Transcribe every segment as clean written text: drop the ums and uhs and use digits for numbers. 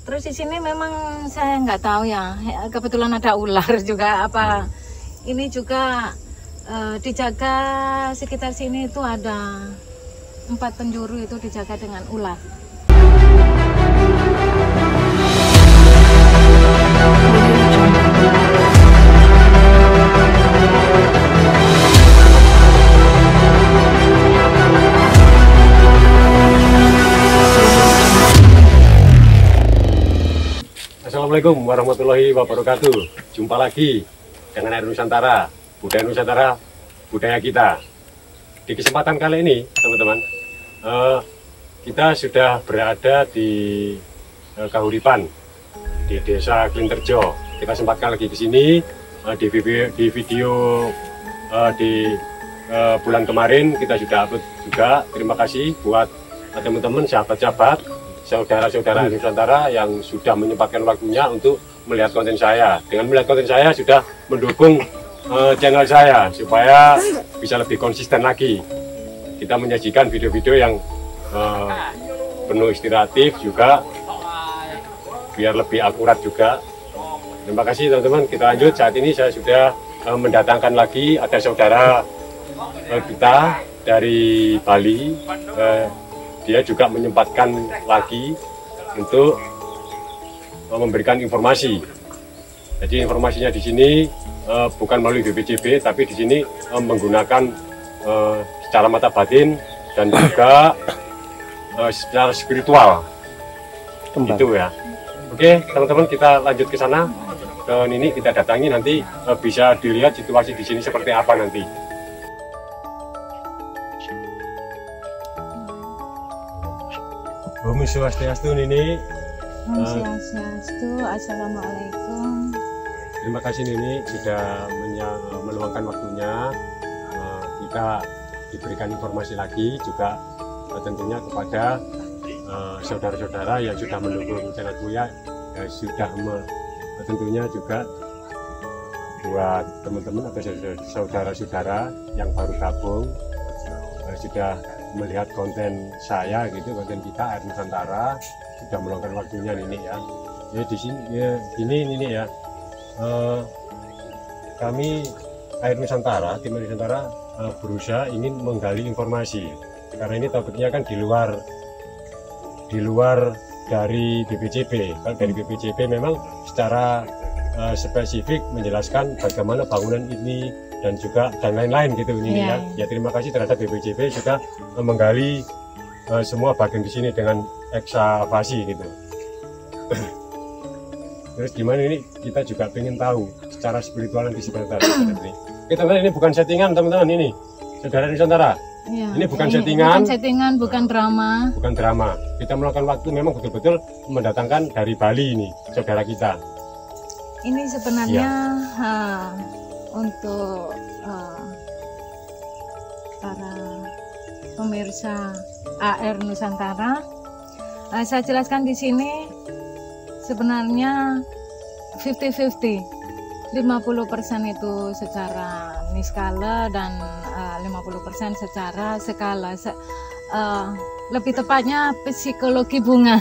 Terus di sini memang saya nggak tahu ya, kebetulan ada ular juga apa. Ini juga dijaga sekitar sini itu ada 4 penjuru itu dijaga dengan ular. Assalamualaikum warahmatullahi wabarakatuh. Jumpa lagi dengan Air Nusantara, budaya kita. Di kesempatan kali ini, teman-teman, kita sudah berada di Kahuripan, di Desa Klinterjo. Kita sempatkan lagi ke sini di video di bulan kemarin kita sudah upload juga. Terima kasih buat teman-teman, sahabat-sahabat, saudara-saudara Nusantara yang sudah menyempatkan waktunya untuk melihat konten saya. Dengan melihat konten saya sudah mendukung channel saya supaya bisa lebih konsisten lagi. Kita menyajikan video-video yang penuh inspiratif juga, biar lebih akurat juga. Terima kasih teman-teman. Kita lanjut. Saat ini saya sudah mendatangkan lagi ada saudara kita dari Bali. Dia juga menyempatkan lagi untuk memberikan informasi. Jadi informasinya di sini bukan melalui BPJB, tapi di sini menggunakan secara mata batin dan juga secara spiritual. Gitu ya. Oke, teman-teman, kita lanjut ke sana. Ke Nini kita datangi, nanti bisa dilihat situasi di sini seperti apa nanti. Om Swastiastu, Nini. Om Swastiastu, Assalamualaikum. Terima kasih Nini sudah meluangkan waktunya. Kita diberikan informasi lagi juga tentunya kepada saudara-saudara yang sudah mendukung channel Buya, sudah tentunya juga buat teman-teman atau saudara-saudara yang baru gabung sudah melihat konten saya gitu, konten kita Air Nusantara, sudah meluangkan waktunya Nini ya. Ya di sini ya, ini Nini ya. Kami Air Nusantara, tim Air Nusantara berusaha ingin menggali informasi karena ini topiknya kan di luar dari BPJB. Kalau dari BPJB memang secara spesifik menjelaskan bagaimana bangunan ini dan lain-lain gitu ini ya. Ya terima kasih terhadap BPJB sudah menggali semua bagian di sini dengan ekskavasi gitu. Terus gimana ini kita juga pengen tahu secara spiritual di sekitar ini. Kita ini bukan settingan teman-teman, ini saudara Nusantara. Ya, ini bukan settingan, bukan drama. Bukan drama. Kita melakukan waktu memang betul-betul mendatangkan dari Bali ini saudara kita. Ini sebenarnya untuk para pemirsa AR Nusantara, saya jelaskan di sini sebenarnya 50-50, 50% itu secara niskala dan 50% secara skala. Lebih tepatnya psikologi bunga.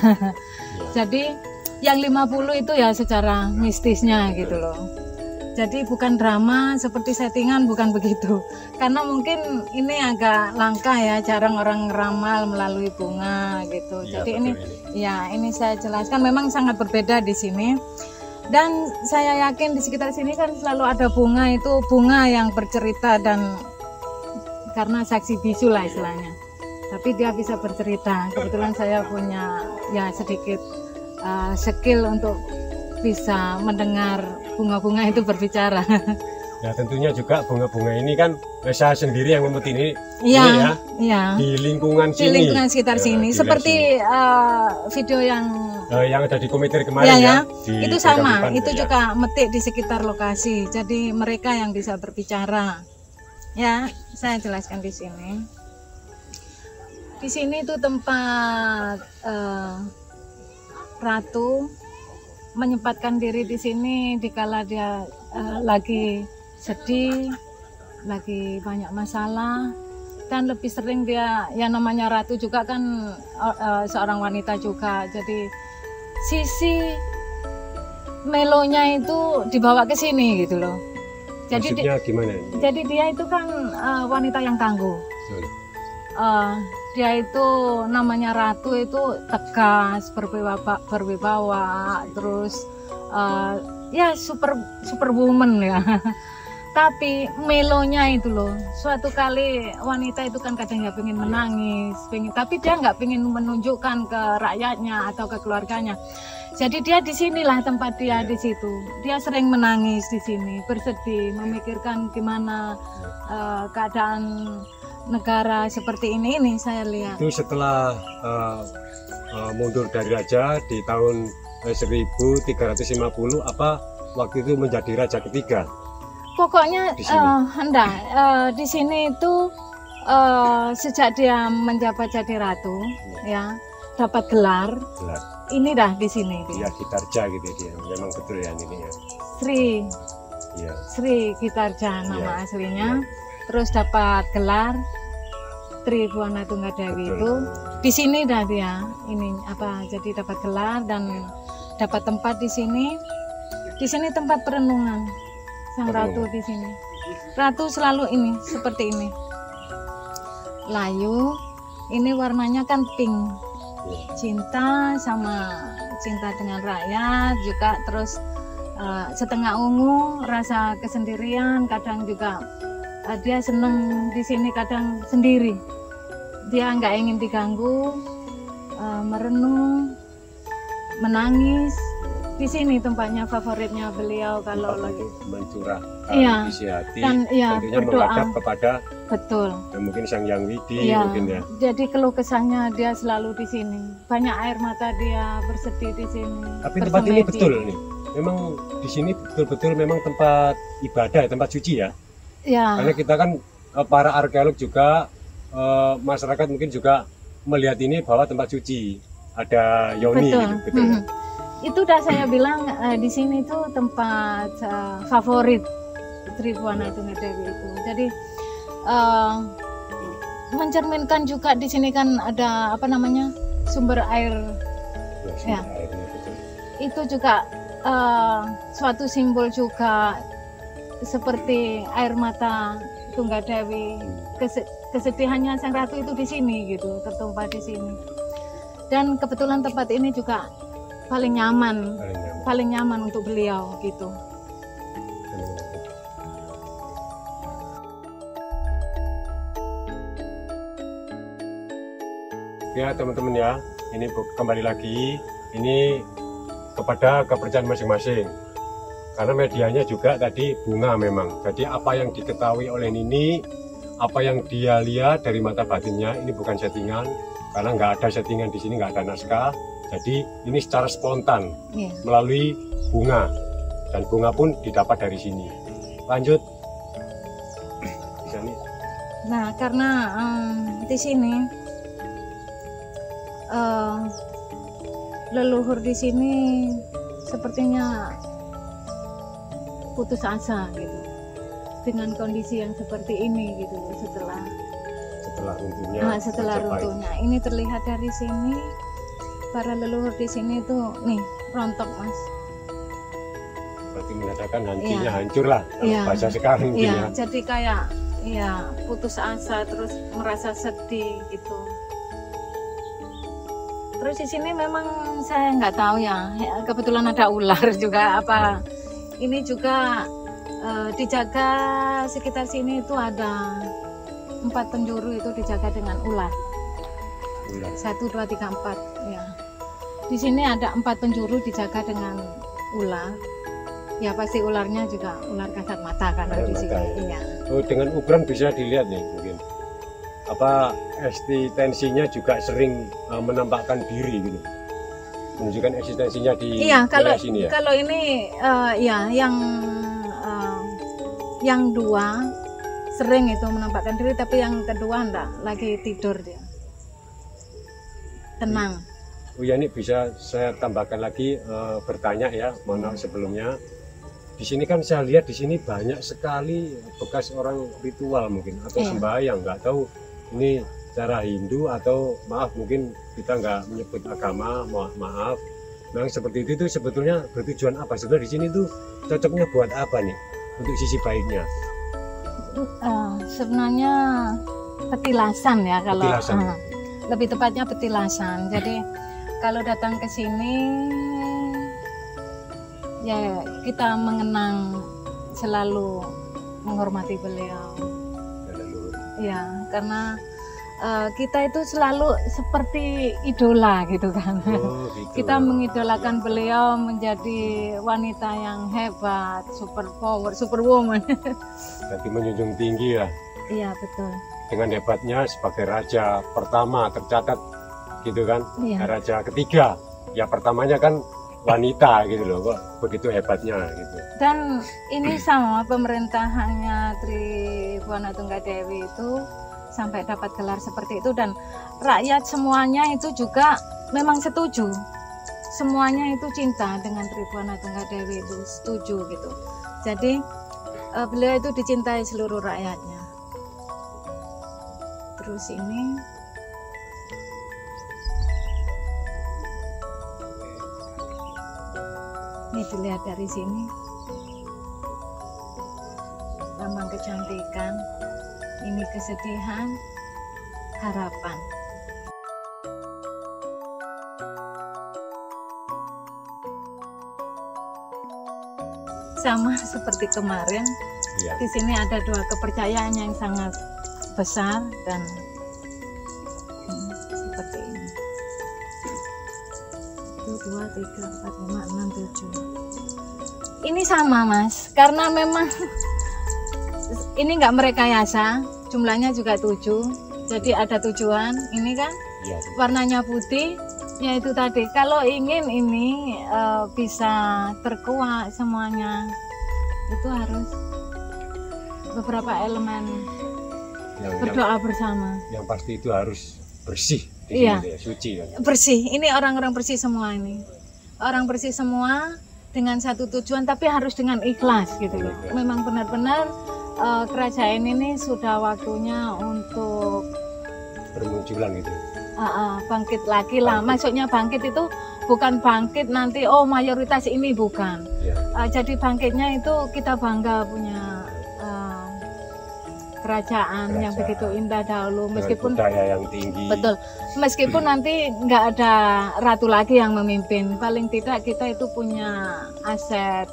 Jadi yang 50 itu ya secara mistisnya gitu loh. Jadi bukan drama seperti settingan, bukan begitu. Karena mungkin ini agak langka ya, jarang orang ngeramal melalui bunga gitu. Ya, jadi ini saya jelaskan memang sangat berbeda di sini. Dan saya yakin di sekitar sini kan selalu ada bunga, itu bunga yang bercerita dan karena saksi bisu lah istilahnya. Tapi dia bisa bercerita. Kebetulan saya punya ya sedikit skill untuk bisa mendengar bunga-bunga itu berbicara. Ya tentunya juga bunga-bunga ini kan saya sendiri yang memetik ini ya, di lingkungan sini. Di lingkungan sekitar sini. Seperti video yang ada di Kometer kemarin ya. Itu sama, itu juga metik di sekitar lokasi. Jadi mereka yang bisa berbicara. Ya, saya jelaskan di sini. Di sini itu tempat ratu menyempatkan diri di sini dikala dia lagi sedih, lagi banyak masalah, dan lebih sering dia yang namanya ratu juga kan seorang wanita juga, jadi sisi melonya itu dibawa ke sini gitu loh. Jadi Maksudnya gimana ini? jadi dia itu kan wanita yang tangguh. Betul. Dia itu namanya ratu itu tegas, berwibawa, terus ya superwoman ya. Tapi melonya itu loh, suatu kali wanita itu kan kadang ya pengen menangis, tapi dia nggak pengen menunjukkan ke rakyatnya atau ke keluarganya. Jadi dia di sinilah tempat dia di situ. Dia sering menangis di sini, bersedih, memikirkan gimana keadaan negara seperti ini saya lihat. Itu setelah mundur dari raja di tahun 1350, apa waktu itu menjadi raja ketiga? Pokoknya Di sini. di sini itu sejak dia menjabat jadi ratu, ya dapat gelar. Gelar. Ini dah di sini. Iya, Gitarja gitu dia. Memang betul ya ini ya. Sri Iya. Sri Gitarja nama Iya. aslinya. Terus dapat gelar Tribuana Tunggadewi Betul. itu di sini dah dia. Ini apa? Jadi dapat gelar dan dapat tempat di sini. Di sini tempat perenungan sang ratu di sini. Ratu selalu ini seperti ini. Layu. Ini warnanya kan pink. Cinta dengan rakyat juga, terus setengah ungu, rasa kesendirian, kadang juga dia seneng di sini, kadang sendiri, dia nggak ingin diganggu, merenung, menangis. Di sini tempatnya favoritnya beliau kalau lagi mencurahkan iya, isi hati, kan, iya, tentunya berdoa. menghadap kepada Betul. mungkin Sang Hyang Widi Iya, mungkin ya. jadi keluh kesahnya dia selalu di sini. Banyak air mata dia bersedih di sini. Tapi tempat ini bersemedi. betul nih. Memang di sini betul-betul memang tempat ibadah, tempat suci ya. Ya. Karena kita kan para arkeolog juga masyarakat mungkin juga melihat ini bahwa tempat suci. Ada yoni Betul. gitu, betul. ya? Itu udah saya bilang di sini tuh tempat favorit Tribuana Tunggadewi itu. Jadi mencerminkan juga di sini kan ada apa namanya sumber air. Ya, Ya. airnya betul. Itu juga suatu simbol juga seperti air mata Tunggadewi. Kesedihannya sang ratu itu di sini gitu, tertumpah di sini. Dan kebetulan tempat ini juga paling nyaman untuk beliau gitu. Ya teman-teman ya, ini kembali lagi ini kepada kepercayaan masing-masing. Karena medianya juga tadi bunga memang. Jadi apa yang diketahui oleh Nini, apa yang dia lihat dari mata batinnya ini bukan settingan. Karena nggak ada settingan di sini, nggak ada naskah. Jadi ini secara spontan melalui bunga, dan bunga pun didapat dari sini. Lanjut, bisa nih. Nah karena di sini leluhur di sini sepertinya putus asa gitu dengan kondisi yang seperti ini gitu setelah runtuhnya. Setelah runtuhnya ini terlihat dari sini para leluhur di sini tuh nih rontok mas. Berarti menyatakan hentinya hancur lah bahasa sekarang mungkin ya. Jadi kayak putus asa terus merasa sedih gitu. Terus di sini memang saya nggak tahu ya, kebetulan ada ular juga apa. Ini juga dijaga sekitar sini itu ada 4 penjuru itu dijaga dengan ular. 1, 2, 3, 4 ya. Di sini ada 4 penjuru dijaga dengan ular. Ya pasti ularnya juga ular kasat mata karena di sini. Iya. Oh, dengan ukuran bisa dilihat nih mungkin. Apa eksistensinya juga sering menampakkan diri gitu, menunjukkan eksistensinya di sini ya. Kalau ini yang 2 sering itu menampakkan diri, tapi yang kedua enggak, lagi tidur dia, tenang. Oh ya, ini bisa saya tambahkan lagi bertanya ya, mohon maaf sebelumnya. Di sini kan saya lihat di sini banyak sekali bekas orang ritual mungkin atau sembahyang, nggak tahu ini cara Hindu atau maaf mungkin kita nggak menyebut agama, maaf. Nah seperti itu sebetulnya bertujuan apa? Sebenarnya di sini tuh cocoknya buat apa nih? Untuk sisi baiknya? Sebenarnya petilasan ya kalau Petilasan. lebih tepatnya petilasan. Jadi kalau datang ke sini ya kita mengenang, selalu menghormati beliau. Ya, karena kita itu selalu seperti idola gitu kan. Oh, gitu. Kita mengidolakan beliau menjadi wanita yang hebat, superwoman. Berarti menjunjung tinggi ya. Iya, betul. Dengan hebatnya sebagai raja pertama tercatat gitu kan. Iya. Raja ketiga. Ya pertamanya kan wanita gitu loh. Kok begitu hebatnya gitu. Dan ini sama pemerintahannya Tribhuwana Tunggadewi itu sampai dapat gelar seperti itu, dan rakyat semuanya itu juga memang setuju, semuanya itu cinta dengan Tribhuwana Tunggadewi, itu setuju gitu. Jadi beliau itu dicintai seluruh rakyatnya. Terus ini dilihat dari sini, lambang kecantikan. Ini kesedihan, harapan. Sama seperti kemarin, Iya. di sini ada dua kepercayaan yang sangat besar dan seperti ini. 1, 2, 3, 4, 5, 6, 7. Ini sama mas, karena memang ini nggak merekayasa, jumlahnya juga 7, jadi ada tujuan. Ini kan Iya. warnanya putih, yaitu tadi kalau ingin ini bisa terkuat semuanya, itu harus beberapa elemen berdoa bersama. Yang pasti itu harus bersih di Iya. sini ya, suci kan. Bersih, ini orang-orang bersih semua ini, orang bersih semua dengan satu tujuan, tapi harus dengan ikhlas gitu loh. Ikhlas. Memang benar-benar kerajaan ini sudah waktunya untuk Bermunculan gitu. bangkit lagi lah. Maksudnya bangkit itu bukan bangkit nanti oh mayoritas ini, bukan. Ya. Jadi bangkitnya itu kita bangga punya kerajaan yang begitu indah dahulu, Dengan meskipun budaya yang tinggi. betul, meskipun nanti nggak ada ratu lagi yang memimpin, paling tidak kita itu punya aset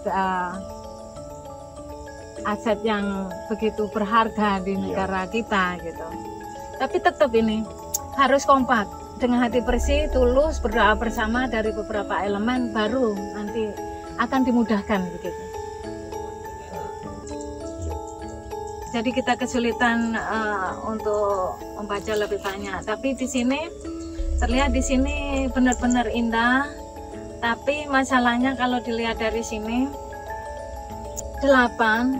yang begitu berharga di negara kita gitu. Tapi tetap ini harus kompak, dengan hati bersih, tulus, berdoa bersama dari beberapa elemen, baru nanti akan dimudahkan begitu. Jadi kita kesulitan untuk membaca lebih banyak, tapi di sini terlihat di sini benar-benar indah. Tapi masalahnya kalau dilihat dari sini 8,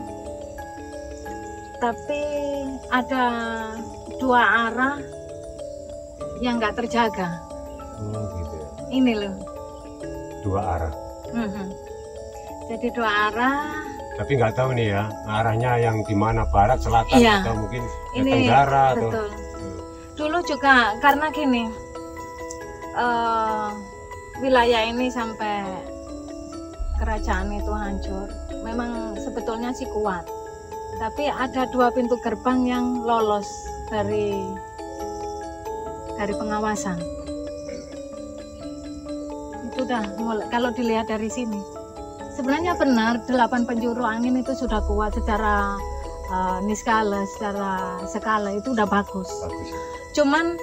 tapi ada 2 arah yang nggak terjaga. Oh gitu ya. Ini loh. 2 arah. Jadi 2 arah. Tapi nggak tahu nih ya arahnya yang di mana, barat, selatan, Iya. atau mungkin Ini tenggara atau. betul. Dulu juga karena gini, wilayah ini sampai kerajaan itu hancur, memang sebetulnya sih kuat. Tapi ada 2 pintu gerbang yang lolos dari pengawasan. Itu dah mulai, kalau dilihat dari sini. Sebenarnya benar 8 penjuru angin itu sudah kuat secara niskala, secara skala itu udah bagus. Bagus. Cuman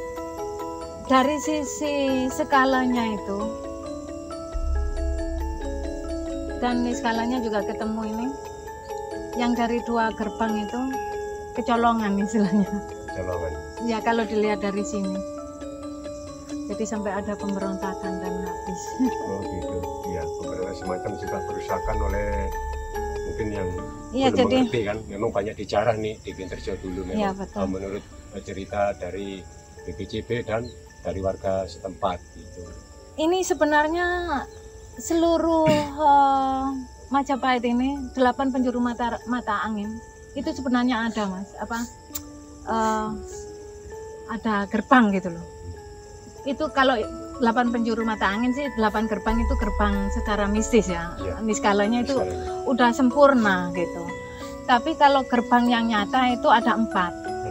dari sisi skalanya itu dan niskalanya juga ketemu ini, yang dari 2 gerbang itu kecolongan istilahnya. Colongan. Ya kalau dilihat dari sini, jadi sampai ada pemberontakan dan habis. Oh gitu. Iya, beberapa semacam juga perusakan oleh mungkin yang Iya, belum jadi mengerti kan. Memang banyak dijarah nih di Winterjo dulu memang. Iya, betul. Menurut cerita dari BPJB dan dari warga setempat gitu. ini sebenarnya seluruh Majapahit ini 8 penjuru mata angin itu sebenarnya ada mas, ada gerbang gitu loh. Itu kalau 8 penjuru mata angin sih, 8 gerbang itu gerbang secara mistis ya. Niskalanya itu udah sempurna gitu. Tapi kalau gerbang yang nyata itu ada 4.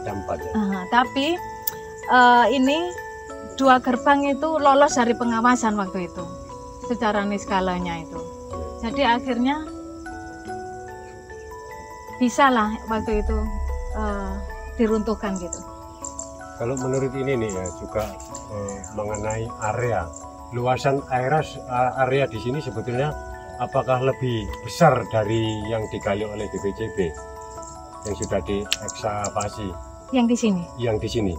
Ada 4 ya. Tapi ini 2 gerbang itu lolos dari pengawasan waktu itu, secara niskalanya itu. Jadi akhirnya bisa lah waktu itu diruntuhkan gitu. Kalau menurut ini nih ya juga mengenai area, luasan area di sini sebetulnya apakah lebih besar dari yang digali oleh BPJB yang sudah diekskavasi? Yang di sini? Yang di sini.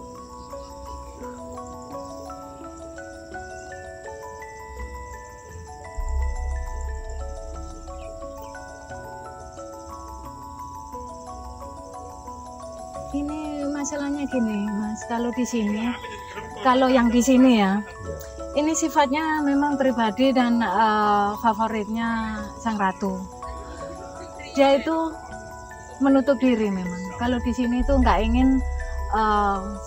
Ini masalahnya gini, Mas. Kalau di sini, kalau yang di sini ya, ini sifatnya memang pribadi dan favoritnya Sang Ratu. Dia itu menutup diri memang. Kalau di sini itu nggak ingin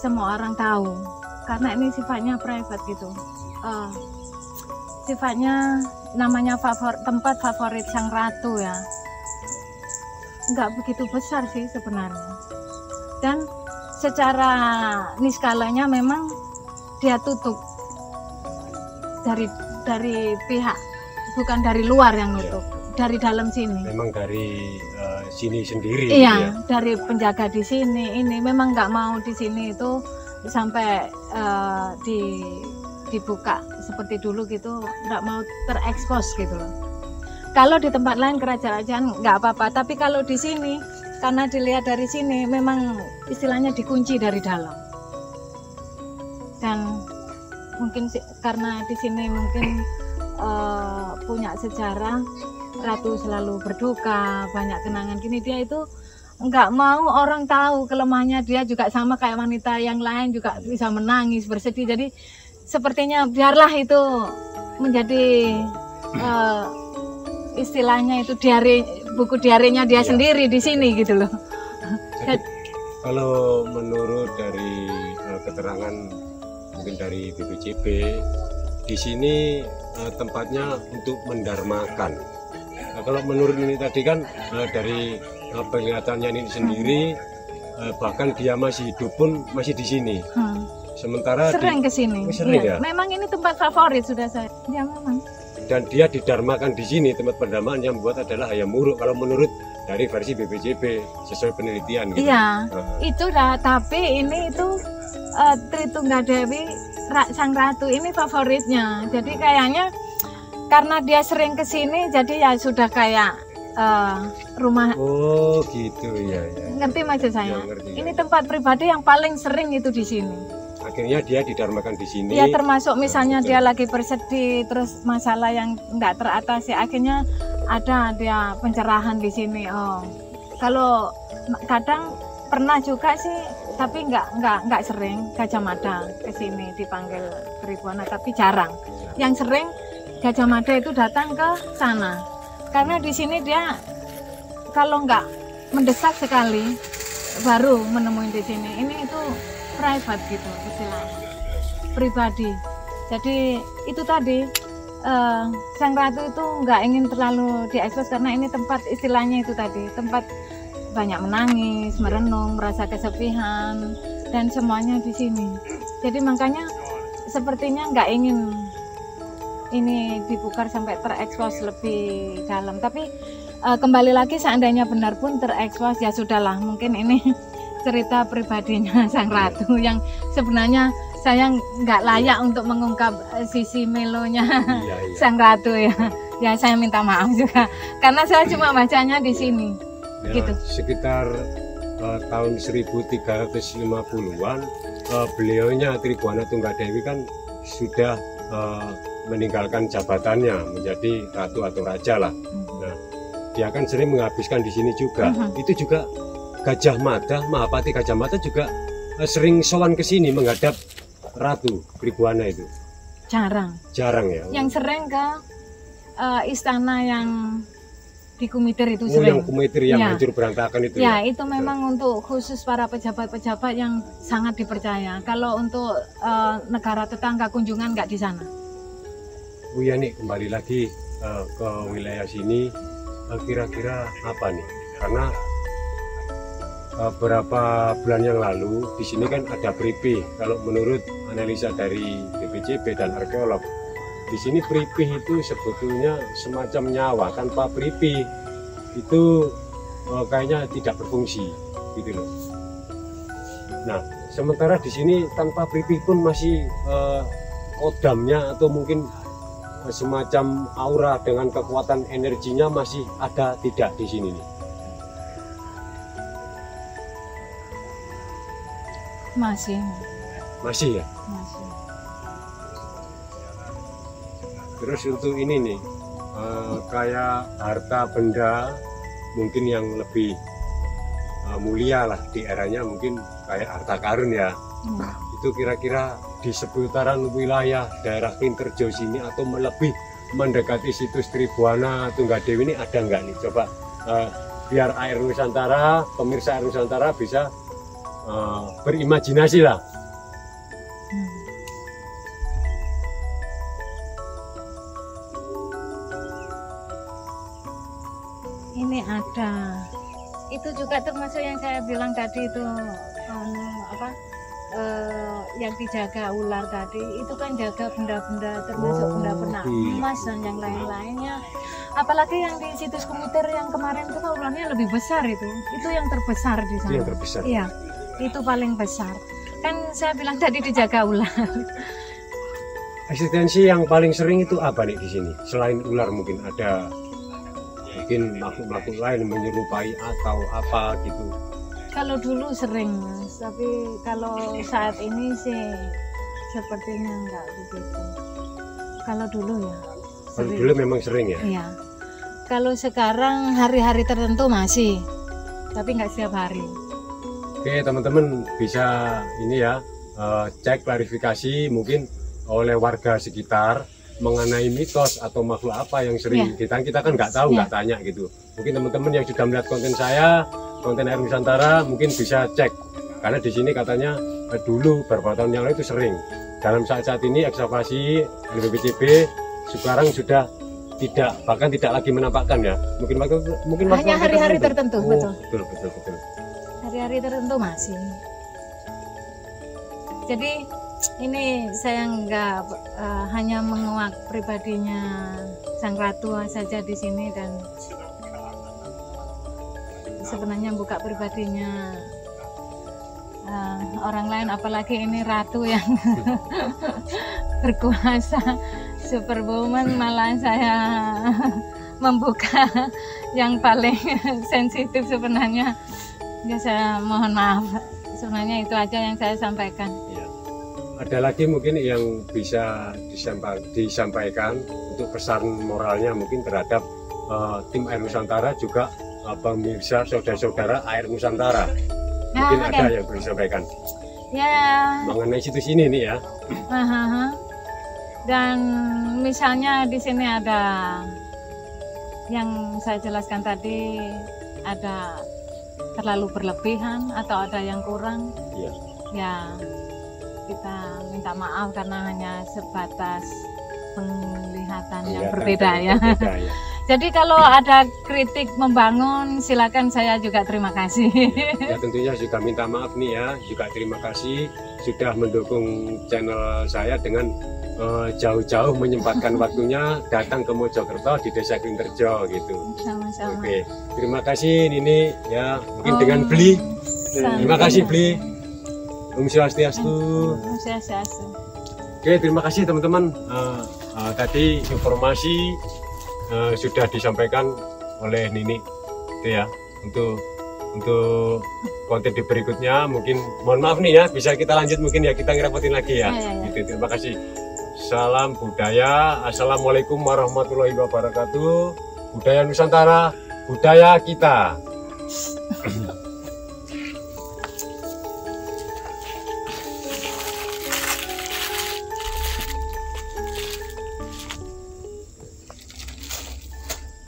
semua orang tahu, karena ini sifatnya private gitu. Sifatnya namanya tempat favorit Sang Ratu ya, nggak begitu besar sih sebenarnya. Dan secara niskalanya memang dia tutup dari pihak, bukan dari luar yang nutup, dari dalam sini. Memang dari sini sendiri. Iya, gitu ya? Dari penjaga di sini ini memang nggak mau di sini itu sampai dibuka seperti dulu gitu, nggak mau terekspos gitu loh. Kalau di tempat lain kerajaan nggak apa-apa, tapi kalau di sini karena dilihat dari sini memang istilahnya dikunci dari dalam. Dan mungkin karena di sini mungkin punya sejarah Ratu selalu berduka, banyak kenangan gini, dia itu nggak mau orang tahu kelemahannya. Dia juga sama kayak wanita yang lain, juga bisa menangis, bersedih. Jadi sepertinya biarlah itu menjadi istilahnya itu buku diarinya dia sendiri di sini gitu loh. Jadi, kalau menurut dari keterangan mungkin dari BPJB, di sini tempatnya untuk mendarmakan. Nah, kalau menurut ini tadi kan dari penglihatannya ini sendiri, bahkan dia masih hidup pun masih di sini. Sementara sering kesini. Sering ya. Memang ini tempat favorit sudah saya. Ya memang. Dan dia didarmakan di sini, tempat pendarmaan yang membuat adalah Hayam Wuruk kalau menurut dari versi BPJB sesuai penelitian gitu. Iya, itu dah, tapi ini itu Tritunggadewi Sang Ratu ini favoritnya. Jadi kayaknya karena dia sering ke sini jadi ya sudah kayak rumah. Oh, gitu ya. Ngerti maksud saya? Ya, ngerti, ini tempat pribadi yang paling sering itu di sini. Akhirnya dia didarmakan di sini. Ya termasuk misalnya dia lagi bersedih, terus masalah yang nggak teratasi, akhirnya ada dia pencerahan di sini. Oh, kalau kadang pernah juga sih, tapi nggak sering Gajah Mada ke sini dipanggil Tribhuwana, tapi jarang. Yang sering Gajah Mada itu datang ke sana, karena di sini dia kalau nggak mendesak sekali baru menemui di sini. Ini itu private gitu istilahnya, pribadi. Jadi itu tadi Sang Ratu itu nggak ingin terlalu diekspos karena ini tempat istilahnya itu tadi tempat banyak menangis, merenung, merasa kesepian dan semuanya di sini. Jadi makanya sepertinya nggak ingin ini dibukar sampai terekspos lebih dalam. Tapi kembali lagi seandainya benar pun terekspos ya sudahlah, mungkin ini cerita pribadinya Sang Ratu yang sebenarnya saya nggak layak untuk mengungkap sisi melonya Sang Ratu ya. Ya saya minta maaf juga karena saya cuma bacanya di sini. Ya, gitu. Sekitar tahun 1350-an beliaunya Tribhuwana Tunggadewi kan sudah meninggalkan jabatannya menjadi ratu atau raja lah. Nah, dia kan sering menghabiskan di sini juga. Itu juga Gajah Mada, Mahapati Gajah Mada juga sering sowan ke sini menghadap Ratu Tribhuwana itu. Jarang. Jarang ya. Yang sering ke istana yang di Kumitir itu Oh, sering. yang Kumitir yang Ya. hancur berantakan itu Ya, itu memang untuk khusus para pejabat-pejabat yang sangat dipercaya. Kalau untuk negara tetangga kunjungan nggak di sana. Oh ya nih, kembali lagi ke wilayah sini, kira-kira apa nih? Karena beberapa bulan yang lalu di sini kan ada Pripih. Kalau menurut analisa dari BPCB dan arkeolog, di sini Pripih itu sebetulnya semacam nyawa. Tanpa Pripih itu kayaknya tidak berfungsi, gitu loh. Nah, sementara di sini tanpa Pripih pun masih kodamnya atau mungkin semacam aura dengan kekuatan energinya masih ada tidak di sini nih? Masih. Masih ya. Masih. Terus untuk ini nih, kayak harta benda mungkin yang lebih mulia lah di eranya, mungkin kayak harta karun ya. Itu kira-kira di seputaran wilayah daerah Pinterjo sini atau lebih mendekati situs Tribuana Tunggadewi ini ada nggak nih? Coba biar Air Nusantara, pemirsa Air Nusantara bisa berimajinasi lah. Ini ada. Itu juga termasuk yang saya bilang tadi itu yang dijaga ular tadi. Itu kan jaga benda-benda termasuk benda-benda emas dan yang lain-lainnya. Apalagi yang di situs Kumitir yang kemarin itu kan ularnya lebih besar itu. Itu yang terbesar di sana. Itu yang terbesar. Iya. Itu paling besar. Kan saya bilang tadi dijaga ular. Eksistensi yang paling sering itu apa nih di sini? Selain ular mungkin ada mungkin makhluk-makhluk lain menyerupai atau apa gitu. Kalau dulu sering, Mas, tapi kalau saat ini sih sepertinya enggak begitu. Kalau dulu ya. Kalau dulu memang sering ya. Iya. Kalau sekarang hari-hari tertentu masih, tapi nggak setiap hari. Oke teman-teman, bisa ini ya cek klarifikasi mungkin oleh warga sekitar mengenai mitos atau makhluk apa yang sering kita kan nggak tahu, nggak tanya gitu. Mungkin teman-teman yang sudah melihat konten saya, konten Air Nusantara, mungkin bisa cek karena di sini katanya dulu beberapa tahun yang lalu itu sering. Dalam saat-saat ini ekskavasi dari BPCB sekarang sudah tidak, bahkan tidak lagi menampakkan ya. Mungkin hanya hari-hari tertentu, betul. Betul. Hari-hari tertentu masih. Jadi ini saya nggak hanya menguak pribadinya Sang Ratu saja di sini, dan sebenarnya buka pribadinya orang lain, apalagi ini ratu yang berkuasa, superwoman, malah saya membuka yang paling sensitif sebenarnya. Ya saya mohon maaf, sebenarnya itu aja yang saya sampaikan. Ya. Ada lagi mungkin yang bisa disampaikan untuk pesan moralnya mungkin terhadap tim Air Nusantara, juga pemirsa saudara-saudara Air Nusantara. Mungkin ada yang perlu disampaikan ya mengenai situs ini nih ya. Dan misalnya di sini ada yang saya jelaskan tadi, ada terlalu berlebihan atau ada yang kurang, ya kita minta maaf karena hanya sebatas penglihatan yang berbeda ya. Jadi kalau ada kritik membangun, silakan, saya juga terima kasih. Ya tentunya juga minta maaf nih ya, juga terima kasih sudah mendukung channel saya dengan jauh-jauh menyempatkan waktunya datang ke Mojokerto di Desa Pinterjo gitu. Sama-sama. Oke, terima kasih Nini ya, mungkin dengan Bli. Terima kasih Bli. Om Swastiastu. Om Swastiastu. Oke, terima kasih teman-teman. Tadi informasi sudah disampaikan oleh Nini itu ya, untuk konten di berikutnya mungkin mohon maaf nih ya, bisa kita lanjut mungkin ya, kita ngerepotin lagi ya. Gitu, terima kasih. Salam budaya. Assalamualaikum warahmatullahi wabarakatuh. Budaya Nusantara, budaya kita.